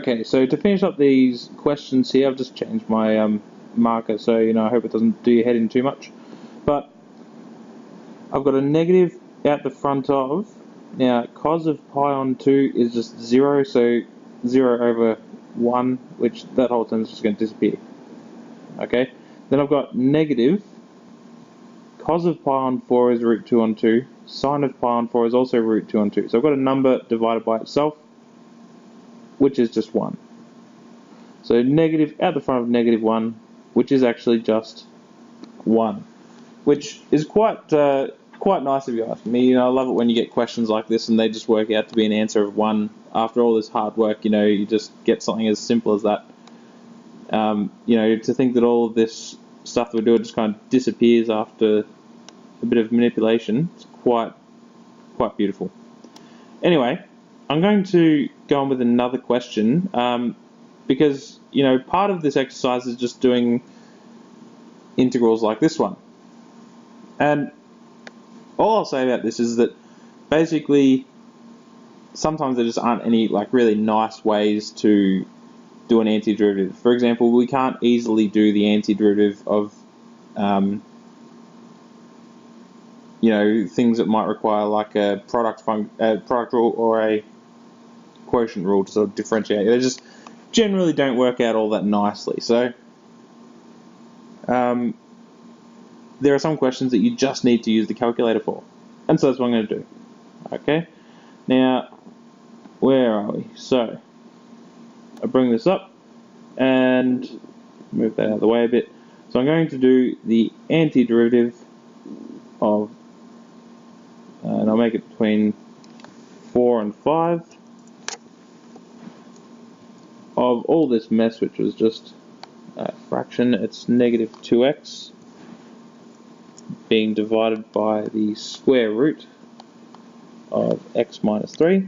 Okay, so to finish up these questions here, I've just changed my marker, so I hope it doesn't do your head in too much. But I've got a negative out the front of. Now, cos of pi on 2 is just 0, so 0 over 1, which that whole term is just going to disappear. Okay, then I've got negative cos of pi on 4 is root 2 on 2. Sine of pi on 4 is also root 2 on 2. So I've got a number divided by itself, which is just 1. So negative out the front of negative 1, which is actually just 1. Which is quite nice if you ask me. I love it when you get questions like this and they just work out to be an answer of 1. After all this hard work, you just get something as simple as that. To think that all of this stuff that we're doing just kind of disappears after a bit of manipulation, it's quite beautiful. Anyway, I'm going to go on with another question, because part of this exercise is just doing integrals like this one. And all I'll say about this is that basically sometimes there just aren't any really nice ways to do an antiderivative. For example, we can't easily do the antiderivative of things that might require a product rule or a quotient rule to sort of differentiate. They just generally don't work out all that nicely. So there are some questions that you just need to use the calculator for, and so that's what I'm going to do. Okay, now where are we? So I bring this up and move that out of the way a bit. So I'm going to do the antiderivative of, and I'll make it between 4 and 5, of all this mess, which was just a fraction. It's negative 2x being divided by the square root of x minus 3,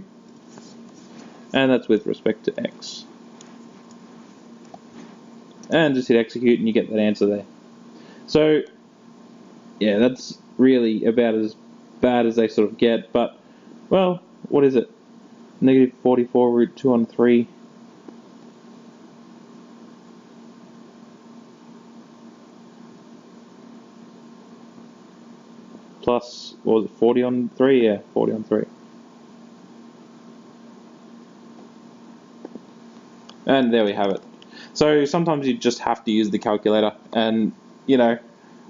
and that's with respect to x. And just hit execute and you get that answer there. So yeah, that's really about as bad as they sort of get, but well, what is it? Negative 44 root 2 on 3 plus, what was it, 40 on 3? Yeah, 40 on 3. And there we have it. So sometimes you just have to use the calculator, and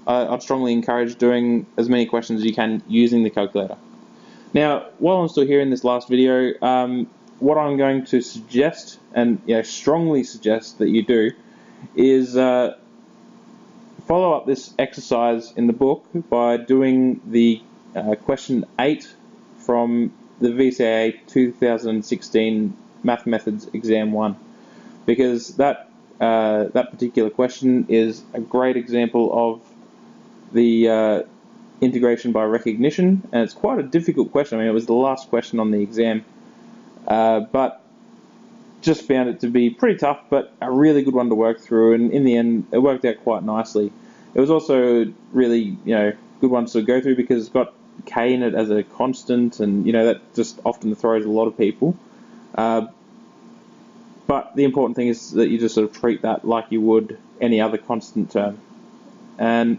I'd strongly encourage doing as many questions as you can using the calculator. Now, while I'm still here in this last video, what I'm going to suggest, and strongly suggest that you do, is follow up this exercise in the book by doing the question 8 from the VCAA 2016 Math Methods Exam 1, because that particular question is a great example of the integration by recognition, and it's quite a difficult question. I mean, it was the last question on the exam, but just found it to be pretty tough, but a really good one to work through, and in the end it worked out quite nicely. It was also really good one to go through because it's got k in it as a constant, and that just often throws a lot of people. But the important thing is that you just sort of treat that like you would any other constant term. And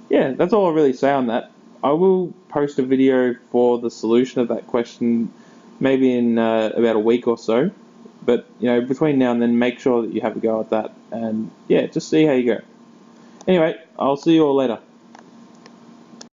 yeah, that's all I'll really say on that. I will post a video for the solution of that question maybe in about a week or so. But between now and then, make sure that you have a go at that, and yeah, just see how you go. Anyway, I'll see you all later.